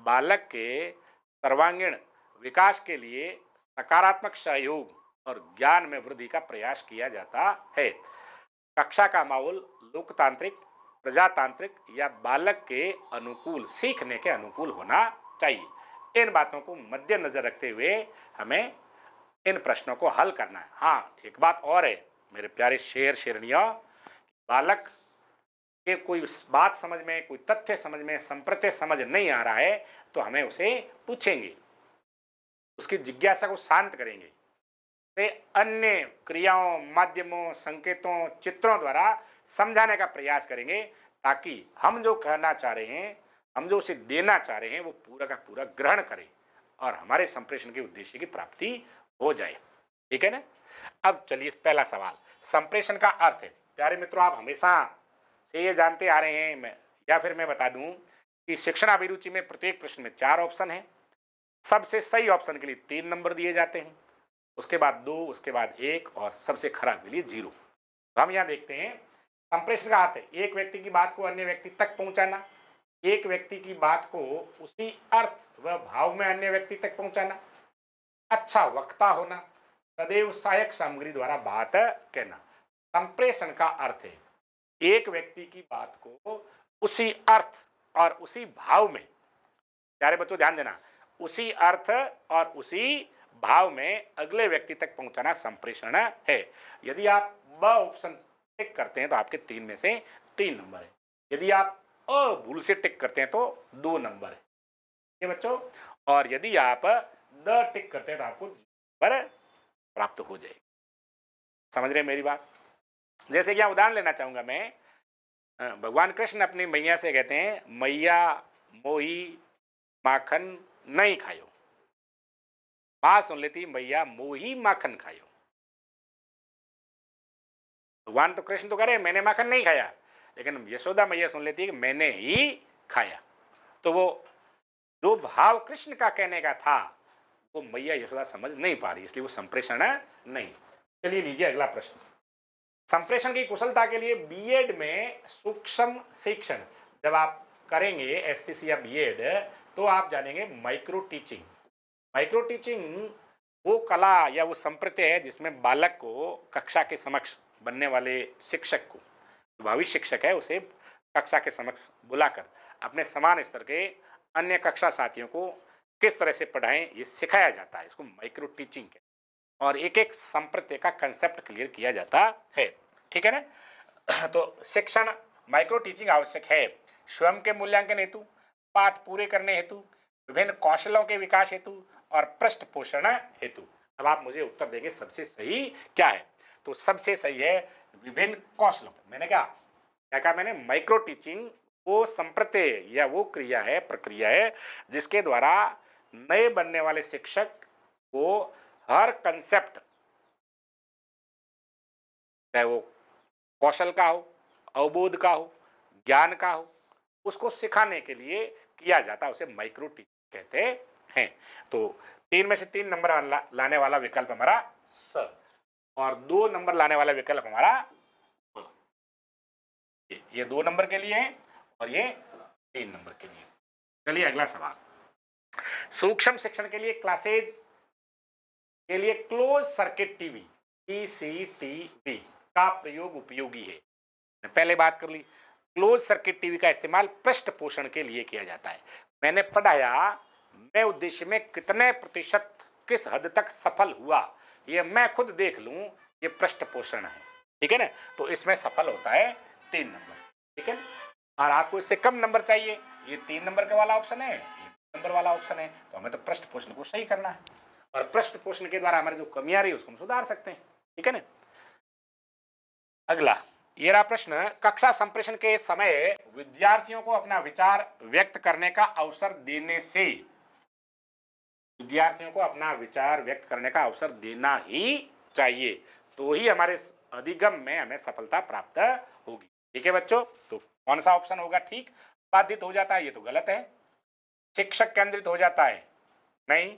बालक के सर्वांगीण विकास के लिए सकारात्मक सहयोग और ज्ञान में वृद्धि का प्रयास किया जाता है। कक्षा का माहौल लोकतांत्रिक, प्रजातांत्रिक या बालक के अनुकूल, सीखने के अनुकूल होना चाहिए। इन बातों को मद्देनजर रखते हुए हमें इन प्रश्नों को हल करना है। हाँ, एक बात और है मेरे प्यारे शेर शेरनियों, बालक के कोई बात समझ में, कोई तथ्य समझ में, संप्रत्य समझ नहीं आ रहा है तो हमें उसे पूछेंगे, उसकी जिज्ञासा को शांत करेंगे, से अन्य क्रियाओं, माध्यमों, संकेतों, चित्रों द्वारा समझाने का प्रयास करेंगे, ताकि हम जो कहना चाह रहे हैं हम जो उसे देना चाह रहे हैं वो पूरा का पूरा ग्रहण करें और हमारे संप्रेषण के उद्देश्य की प्राप्ति हो जाए। ठीक है ना। अब चलिए पहला सवाल, संप्रेषण का अर्थ है। प्यारे मित्रों, आप हमेशा से ये जानते आ रहे हैं, मैं बता दूं कि शिक्षण अभिरुचि में प्रत्येक प्रश्न में 4 ऑप्शन है। सबसे सही ऑप्शन के लिए 3 नंबर दिए जाते हैं, उसके बाद 2, उसके बाद 1 और सबसे खराब के लिए 0। तो हम यहाँ देखते हैं, संप्रेषण का अर्थ है एक व्यक्ति की बात को अन्य व्यक्ति तक पहुंचाना, एक व्यक्ति की बात को उसी अर्थ व भाव में अन्य व्यक्ति तक पहुंचाना, अच्छा वक्ता होना, सदैव सहायक सामग्री द्वारा बात कहना। संप्रेषण का अर्थ है एक व्यक्ति की बात को उसी अर्थ और उसी भाव में, प्यारे बच्चों ध्यान देना, उसी अर्थ और उसी भाव में अगले व्यक्ति तक पहुंचाना संप्रेषण है। यदि आप ब ऑप्शन टिक करते हैं तो आपके 3 में से 3 नंबर है, यदि आप अ भूल से टिक करते हैं तो 2 नंबर है। ये बच्चों, और यदि आप द टिक करते हैं तो आपको नंबर प्राप्त हो जाएगी। समझ रहे हैं मेरी बात। जैसे कि यहाँ उदाहरण लेना चाहूंगा मैं, भगवान कृष्ण अपनी मैया से कहते हैं, मैया मोही माखन नहीं खायो। मां सुन लेती, मैया मोही माखन खायो। भगवान तो कृष्ण तो कह रहे मैंने माखन नहीं खाया, लेकिन यशोदा मैया सुन लेती है कि मैंने ही खाया। तो वो जो भाव कृष्ण का कहने का था वो मैया यशोदा समझ नहीं पा रही, इसलिए वो संप्रेषण नहीं। चलिए लीजिए अगला प्रश्न। संप्रेषण की कुशलता के लिए बीएड में सूक्ष्म शिक्षण जब आप करेंगे, एसटीसी या बीएड, तो आप जानेंगे माइक्रो टीचिंग। माइक्रो टीचिंग वो कला या वो संप्रदाय है जिसमें बालक को कक्षा के समक्ष बनने वाले शिक्षक को, जो भावी शिक्षक है, उसे कक्षा के समक्ष बुलाकर अपने समान स्तर के अन्य कक्षा साथियों को किस तरह से पढ़ाएं ये सिखाया जाता है। इसको माइक्रो टीचिंग है और एक एक संप्रदाय का कंसेप्ट क्लियर किया जाता है। ठीक है ना। तो शिक्षण माइक्रो टीचिंग आवश्यक है स्वयं के मूल्यांकन हेतु, पाठ पूरे करने हेतु, विभिन्न कौशलों के विकास हेतु और पृष्ठ पोषण हेतु। अब आप मुझे उत्तर देंगे सबसे सही क्या है। तो सबसे सही है विभिन्न कौशलों। मैंने क्या कहा मैंने, माइक्रो टीचिंग वो संप्रदाय या वो क्रिया है, प्रक्रिया है जिसके द्वारा नए बनने वाले शिक्षक को हर कंसेप्ट, चाहे वो कौशल का हो, अवबोध का हो, ज्ञान का हो, उसको सिखाने के लिए किया जाता है, उसे माइक्रो टीचिंग कहते हैं। तो 3 में से 3 नंबर लाने वाला विकल्प हमारा स और 2 नंबर लाने वाला विकल्प हमारा ब। ये 2 नंबर के लिए है और ये 3 नंबर के लिए। चलिए अगला सवाल। सूक्ष्म शिक्षण के लिए क्लासेज के लिए क्लोज सर्किट टीवी CCTV का प्रयोग उपयोगी है। पहले बात कर ली, क्लोज सर्किट टीवी का इस्तेमाल पृष्ठ पोषण के लिए किया जाता है। मैंने पढ़ाया, मैं उद्देश्य में कितने प्रतिशत किस हद तक सफल हुआ ये मैं खुद देख लूं, ये पृष्ठ पोषण है। ठीक है ना। तो इसमें सफल होता है 3 नंबर। ठीक है। और आपको इससे कम नंबर चाहिए, ये 3 नंबर का वाला ऑप्शन है, ये नंबर वाला ऑप्शन है, तो हमें तो पृष्ठ पोषण को सही करना है और पृष्ठ पोषण के द्वारा हमारे जो कमियां रही उसको हम सुधार सकते हैं। ठीक है ना। अगला ये रहा प्रश्न, कक्षा संप्रेषण के समय विद्यार्थियों को अपना विचार व्यक्त करने का अवसर देने से, विद्यार्थियों को अपना विचार व्यक्त करने का अवसर देना ही चाहिए, तो ही हमारे अधिगम में हमें सफलता प्राप्त होगी। ठीक है बच्चों। तो कौन सा ऑप्शन होगा ठीक, बाधित हो जाता है, ये तो गलत है। शिक्षक केंद्रित हो जाता है, नहीं।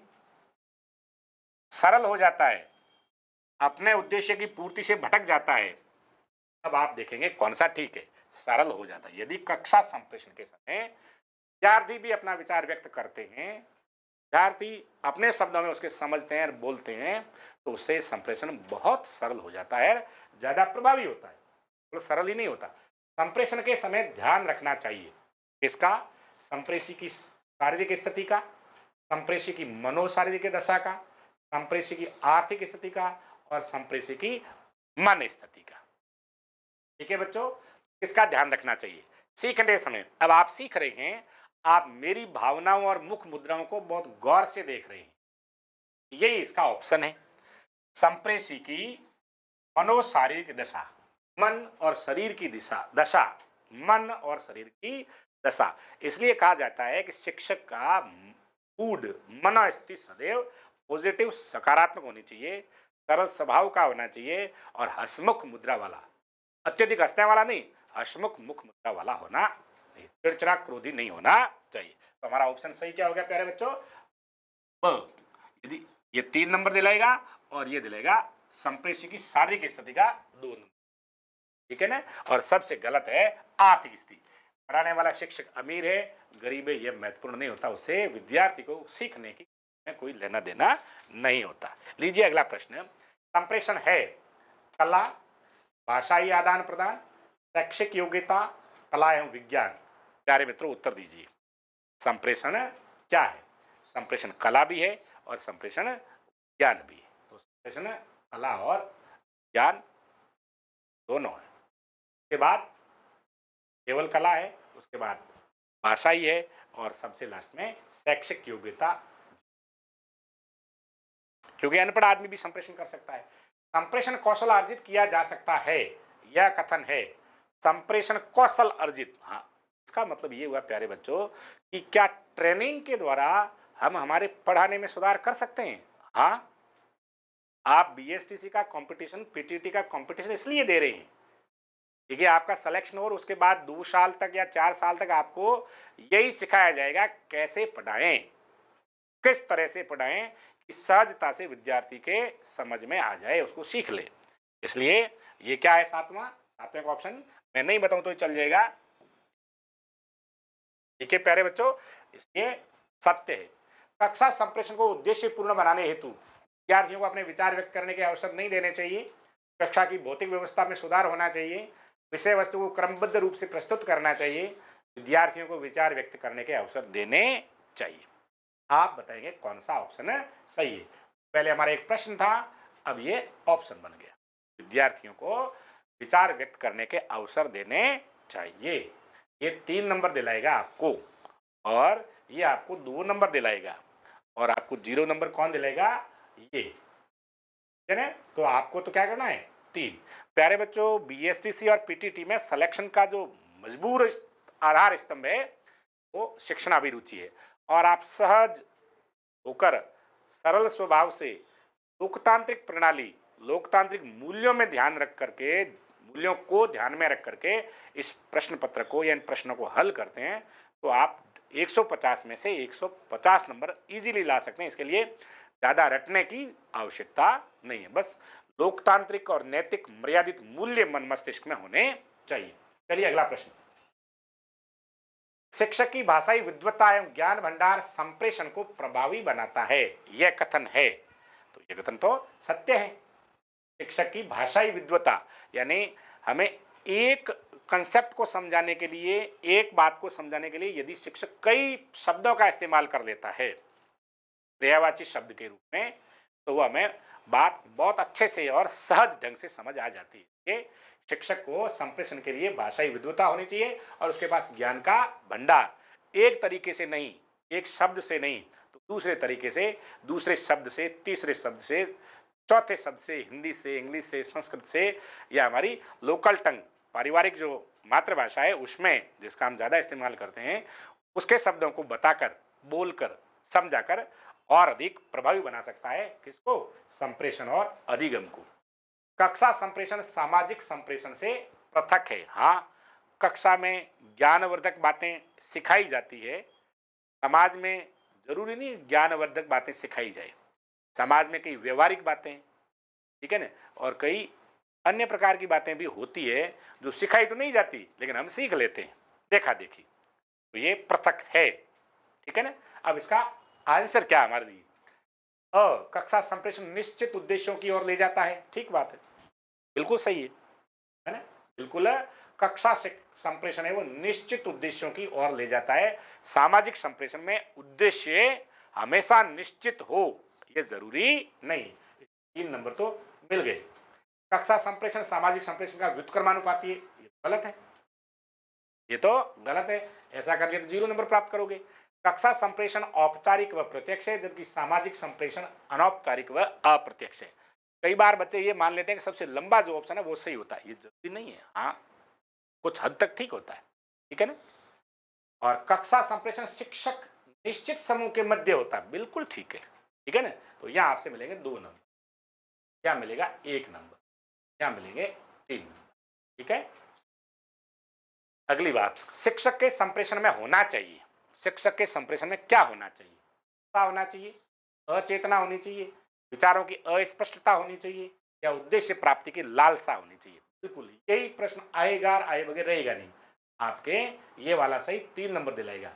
सरल हो जाता है, अपने उद्देश्य की पूर्ति से भटक जाता है। अब आप देखेंगे कौन सा ठीक है। सरल हो जाता है। यदि कक्षा संप्रेषण के समय विद्यार्थी भी अपना विचार व्यक्त करते हैं, विद्यार्थी अपने शब्दों में उसके समझते हैं और बोलते हैं, तो उससे संप्रेषण बहुत सरल हो जाता है, ज्यादा प्रभावी होता है। तो सरल ही नहीं होता। संप्रेषण के समय ध्यान रखना चाहिए किसका, संप्रेषी की शारीरिक स्थिति का, संप्रेषी की मनोशारीरिक दशा का, संप्रेषी की आर्थिक स्थिति का और संप्रेषी की मन स्थिति का। ठीक है बच्चों। किसका ध्यान रखना चाहिए सीखते समय। अब आप सीख रहे हैं, आप मेरी भावनाओं और मुख मुद्राओं को बहुत गौर से देख रहे हैं, यही इसका ऑप्शन है। संप्रेषी की मनोशारीरिक दशा, मन और शरीर की दशा, मन और शरीर की दशा। इसलिए कहा जाता है कि शिक्षक का मूड, मनोस्थिति सदैव पॉजिटिव, सकारात्मक होनी चाहिए, सरल स्वभाव का होना चाहिए और हंसमुख मुद्रा वाला, अत्यधिक हंसने वाला नहीं, हंसमुख मुख मुद्रा वाला होना नहीं, चिड़चिड़ा क्रोधी नहीं होना चाहिए। तो हमारा ऑप्शन सही क्या हो गया प्यारे बच्चों? ब। यदि ये 3 नंबर दिलाएगा और ये दिलाएगा संप्रेषी की शारीरिक स्थिति का 2 नंबर, ठीक है ना। और सबसे गलत है आर्थिक स्थिति। पढ़ाने वाला शिक्षक अमीर है, गरीब है, यह महत्वपूर्ण नहीं होता, उससे विद्यार्थी को सीखने की कोई लेना देना नहीं होता। लीजिए अगला प्रश्न। संप्रेषण है कला, भाषाई आदान प्रदान, शैक्षिक योग्यता, कला एवं विज्ञान। प्यारे मित्रों उत्तर दीजिए, संप्रेषण क्या है? संप्रेषण कला भी है और संप्रेषण ज्ञान भी है। तो संप्रेषण कला और ज्ञान दोनों है। उसके बाद केवल कला है, उसके बाद भाषा ही है और सबसे लास्ट में शैक्षिक योग्यता, क्योंकि अनपढ़ आदमी भी संप्रेषण कर सकता है। संप्रेषण कौशल अर्जित किया जा सकता है, यह कथन है संप्रेषण कौशल अर्जित। हाँ, इसका मतलब ये हुआ प्यारे बच्चों कि क्या ट्रेनिंग के द्वारा हम हमारे पढ़ाने में सुधार कर सकते हैं? हाँ, आप बीएसटीसी का कंपटीशन, पीटीटी का कंपटीशन इसलिए दे रहे हैं देखिए आपका सिलेक्शन और उसके बाद 2 साल तक या 4 साल तक आपको यही सिखाया जाएगा कैसे पढ़ाएं, किस तरह से पढ़ाएं कि सहजता से विद्यार्थी के समझ में आ जाए, उसको सीख ले। इसलिए ये क्या है? सातवें का ऑप्शन मैं नहीं बताऊं तो चल जाएगा। ठीक है प्यारे बच्चों, इसलिए सत्य है। कक्षा संप्रेषण को उद्देश्यपूर्ण बनाने हेतु विद्यार्थियों को अपने विचार व्यक्त करने के अवसर नहीं देने चाहिए। कक्षा की भौतिक व्यवस्था में सुधार होना चाहिए। विषय वस्तु को क्रमबद्ध रूप से प्रस्तुत करना चाहिए। विद्यार्थियों को विचार व्यक्त करने के अवसर देने चाहिए। आप बताएंगे कौन सा ऑप्शन सही है? पहले हमारा एक प्रश्न था, अब ये ऑप्शन बन गया। विद्यार्थियों को विचार व्यक्त करने के अवसर देने चाहिए। ये 3 नंबर दिलाएगा आपको और ये आपको 2 नंबर दिलाएगा और आपको 0 नंबर कौन दिलाएगा? ये, है ना। तो आपको तो क्या करना है? 3। प्यारे बच्चों, बीएसटीसी और पीटीटी में सिलेक्शन का जो मजबूर आधार स्तंभ है वो शिक्षणाभिरुचि है और आप सहज होकर सरल स्वभाव से लोकतांत्रिक प्रणाली, लोकतांत्रिक मूल्यों में ध्यान रख करके, मूल्यों को ध्यान में रख करके इस प्रश्न पत्र को या इन प्रश्नों को हल करते हैं तो आप 150 में से 150 नंबर इजीली ला सकते हैं। इसके लिए ज़्यादा रटने की आवश्यकता नहीं है, बस लोकतांत्रिक और नैतिक मर्यादित मूल्य मन मस्तिष्क में होने चाहिए। चलिए अगला प्रश्न। शिक्षक की भाषाई विद्वता एवं ज्ञान भंडार संप्रेषण को प्रभावी बनाता है, यह कथन है। तो यह कथन तो सत्य है। शिक्षक की भाषाई विद्वता यानी हमें एक कंसेप्ट को समझाने के लिए, एक बात को समझाने के लिए यदि शिक्षक कई शब्दों का इस्तेमाल कर लेता है पर्यायवाची शब्द के रूप में, तो वह हमें बात बहुत अच्छे से और सहज ढंग से समझ आ जाती है। शिक्षक को संप्रेषण के लिए भाषाई विद्वता होनी चाहिए और उसके पास ज्ञान का भंडार, एक तरीके से नहीं, एक शब्द से नहीं, तो दूसरे तरीके से, दूसरे शब्द से, तीसरे शब्द से, चौथे शब्द से, हिंदी से, इंग्लिश से, संस्कृत से, या हमारी लोकल टंग, पारिवारिक जो मातृभाषा है उसमें जिसका हम ज़्यादा इस्तेमाल करते हैं, उसके शब्दों को बताकर, बोलकर, समझाकर और अधिक प्रभावी बना सकता है। किसको? संप्रेषण और अधिगम को। कक्षा संप्रेषण सामाजिक संप्रेषण से पृथक है। हाँ, कक्षा में ज्ञानवर्धक बातें सिखाई जाती है, समाज में जरूरी नहीं ज्ञानवर्धक बातें सिखाई जाए, समाज में कई व्यवहारिक बातें, ठीक है ना, और कई अन्य प्रकार की बातें भी होती है जो सिखाई तो नहीं जाती लेकिन हम सीख लेते हैं, देखा देखी, तो ये पृथक है, ठीक है ना। अब इसका आंसर क्या हमारे लिए? कक्षा संप्रेषण निश्चित उद्देश्यों की ओर ले जाता है। ठीक बात है, बिल्कुल सही है ना, बिल्कुल। कक्षा से संप्रेषण है वो निश्चित उद्देश्यों की ओर ले जाता है। सामाजिक संप्रेषण में उद्देश्य हमेशा निश्चित हो ये जरूरी नहीं। 3 नंबर तो मिल गए। कक्षा संप्रेषण सामाजिक संप्रेषण का व्युत्क्रमानुपाती है, ये गलत है, ये तो गलत है। ऐसा करके तो 0 नंबर प्राप्त करोगे। कक्षा संप्रेषण औपचारिक व प्रत्यक्ष है जबकि सामाजिक संप्रेषण अनौपचारिक व अप्रत्यक्ष है। कई बार बच्चे ये मान लेते हैं कि सबसे लंबा जो ऑप्शन है वो सही होता है, ये जरूरी नहीं है। हाँ, कुछ हद तक ठीक होता है, ठीक है ना। और कक्षा संप्रेषण शिक्षक निश्चित समूह के मध्य होता है। बिल्कुल ठीक है ना। तो यहाँ आपसे मिलेंगे 2 नंबर, यहाँ मिलेगा 1 नंबर, यहाँ मिलेंगे 3 नंबर। ठीक है। अगली बात, शिक्षक के संप्रेषण में होना चाहिए, शिक्षक के संप्रेषण में क्या होना चाहिए? होना चाहिए, अचेतना होनी चाहिए, विचारों की अस्पष्टता होनी चाहिए, या उद्देश्य प्राप्ति की लालसा होनी चाहिए? बिल्कुल यही प्रश्न आएगा, आए बगैर रहेगा नहीं। आपके ये वाला सही 3 नंबर दिलाएगा।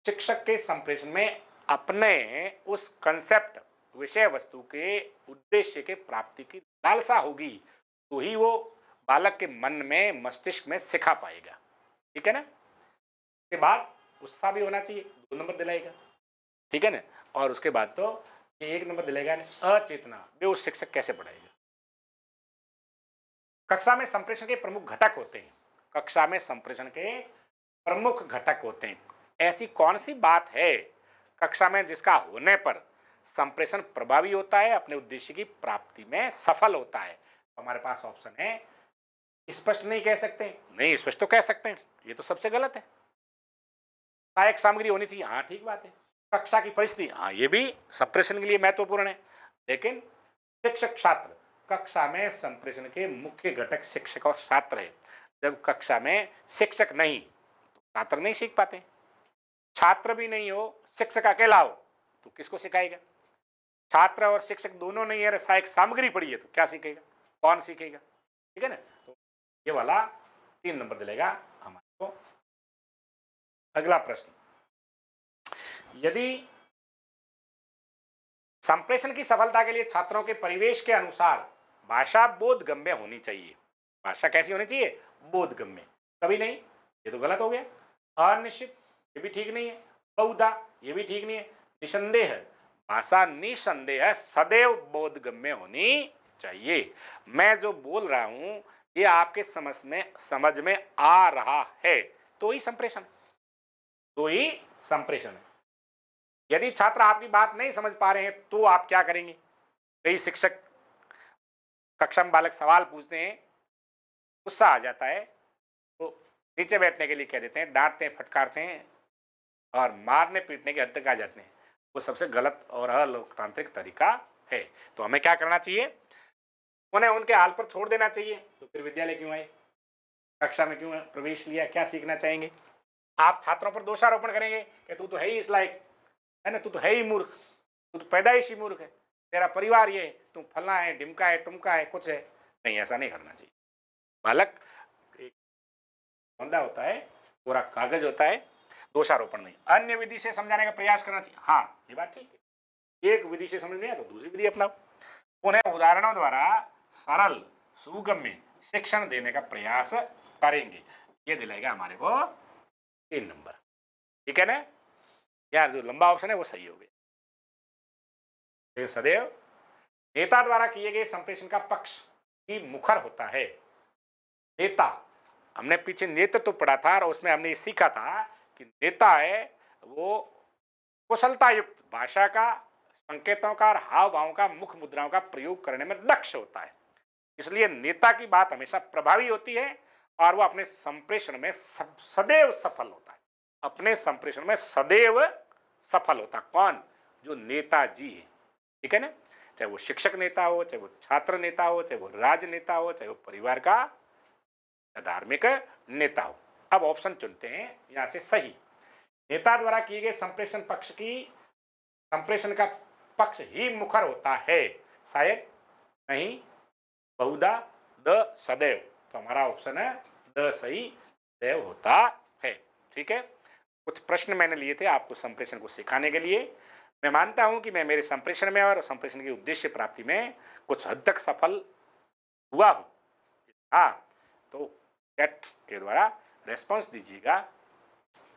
शिक्षक के संप्रेषण में अपने उस कंसेप्ट, विषय वस्तु के उद्देश्य के प्राप्ति की लालसा होगी, तो ही वो बालक के मन में, मस्तिष्क में सिखा पाएगा। ठीक है ना। उसके बाद उत्साह भी होना चाहिए, 2 नंबर दिलाएगा। ठीक है ना। और उसके बाद तो ये 1 नंबर दिलाएगा। अचेतना, वे उस शिक्षक कैसे पढ़ाएगा? कक्षा में संप्रेषण के प्रमुख घटक होते हैं, कक्षा में संप्रेषण के प्रमुख घटक होते हैं। ऐसी कौन सी बात है कक्षा में जिसका होने पर संप्रेषण प्रभावी होता है, अपने उद्देश्य की प्राप्ति में सफल होता है? हमारे पास ऑप्शन है, स्पष्ट नहीं कह सकते, नहीं स्पष्ट तो कह सकते हैं, ये तो सबसे गलत है। सहायक सामग्री होनी चाहिए, हाँ ठीक बात है। कक्षा की परिस्थिति, हाँ ये भी संप्रेषण के लिए महत्वपूर्ण है। लेकिन शिक्षक छात्र, कक्षा में संप्रेषण के मुख्य घटक शिक्षक और छात्र है। जब कक्षा में शिक्षक नहीं तो छात्र नहीं सीख पाते। छात्र भी नहीं हो, शिक्षक अकेला हो, तो किसको सिखाएगा? छात्र और शिक्षक दोनों नहीं है, सहायक सामग्री पड़ी है, तो क्या सीखेगा, कौन सीखेगा? ठीक है ना। तो ये वाला 3 नंबर दिलेगा हमारे को। अगला प्रश्न, यदि संप्रेषण की सफलता के लिए छात्रों के परिवेश के अनुसार भाषा बोधगम्य होनी चाहिए। भाषा कैसी होनी चाहिए? बोधगम्य। कभी नहीं, ये तो गलत हो गया। अनिश्चित, ये भी ठीक नहीं है। बहुधा, ये भी ठीक नहीं है। निसंदेह, भाषा निसंदेह सदैव बोधगम्य होनी चाहिए। मैं जो बोल रहा हूं ये आपके समझ में आ रहा है, तो ही संप्रेषण, तो ही संप्रेषण है। यदि छात्र आपकी बात नहीं समझ पा रहे हैं तो आप क्या करेंगे? कई शिक्षक कक्षा में बालक सवाल पूछते हैं, गुस्सा आ जाता है तो नीचे बैठने के लिए कह देते हैं, डांटते हैं, फटकारते हैं और मारने पीटने की हद तक आ जाते हैं। वो सबसे गलत और अलोकतांत्रिक तरीका है। तो हमें क्या करना चाहिए? उन्हें उनके हाल पर छोड़ देना चाहिए। तो फिर विद्यालय क्यों आए, कक्षा में क्यों प्रवेश लिया, क्या सीखना चाहेंगे? आप छात्रों पर दोषारोपण करेंगे कि तू तो है ही इस लायक, है ना, तू तो है ही मूर्ख, तू तो पैदाइशी मूर्ख है, तेरा परिवार ये है, तू फलना है, ढिमका है, टुमका है, कुछ है। नहीं, ऐसा नहीं करना चाहिए। बालक एक बंदा होता है, पूरा कागज होता है, दोषारोपण नहीं। अन्य विधि से समझाने का प्रयास करना चाहिए। हाँ ये बात ठीक है, एक विधि से समझ नहीं आया तो दूसरी विधि अपनाओ। उन्हें उदाहरणों द्वारा सरल सुगम्य शिक्षण देने का प्रयास करेंगे। ये दिलाएगा हमारे को 3 नंबर। ठीक है ना। यार जो लंबा ऑप्शन है वो सही हो गया। सदैव नेता द्वारा किए गए संप्रेषण का पक्ष ही मुखर होता है। नेता, हमने पीछे नेतृत्व तो पढ़ा था और उसमें हमने ये सीखा था कि नेता है वो कुशलता युक्त भाषा का, संकेतों का और हाव भावों का, मुख मुद्राओं का प्रयोग करने में दक्ष होता है। इसलिए नेता की बात हमेशा प्रभावी होती है और वो अपने संप्रेषण में सदैव सफल होता है। अपने संप्रेषण में सदैव सफल होता। कौन? जो नेताजी है। ठीक है ना। चाहे वो शिक्षक नेता हो, चाहे वो छात्र नेता हो, चाहे वो राजनेता हो, चाहे वो परिवार का धार्मिक नेता हो। अब ऑप्शन चुनते हैं यहां से सही। नेता द्वारा किए गए संप्रेषण का पक्ष ही मुखर होता है। शायद, नहीं, बहुधा, द, सदैव। तो हमारा ऑप्शन है द सही, सदैव होता है। ठीक है। कुछ प्रश्न मैंने लिए थे आपको संप्रेषण को सिखाने के लिए। मैं मानता हूं कि मैं मेरे संप्रेषण में और संप्रेषण के उद्देश्य प्राप्ति में कुछ हद तक सफल हुआ हूं। हाँ, तो चैट के द्वारा रेस्पॉन्स दीजिएगा।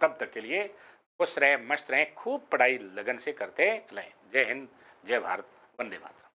तब तक के लिए खुश रहें, मस्त रहें, खूब पढ़ाई लगन से करते रहें। जय हिंद, जय भारत, वंदे मातरम।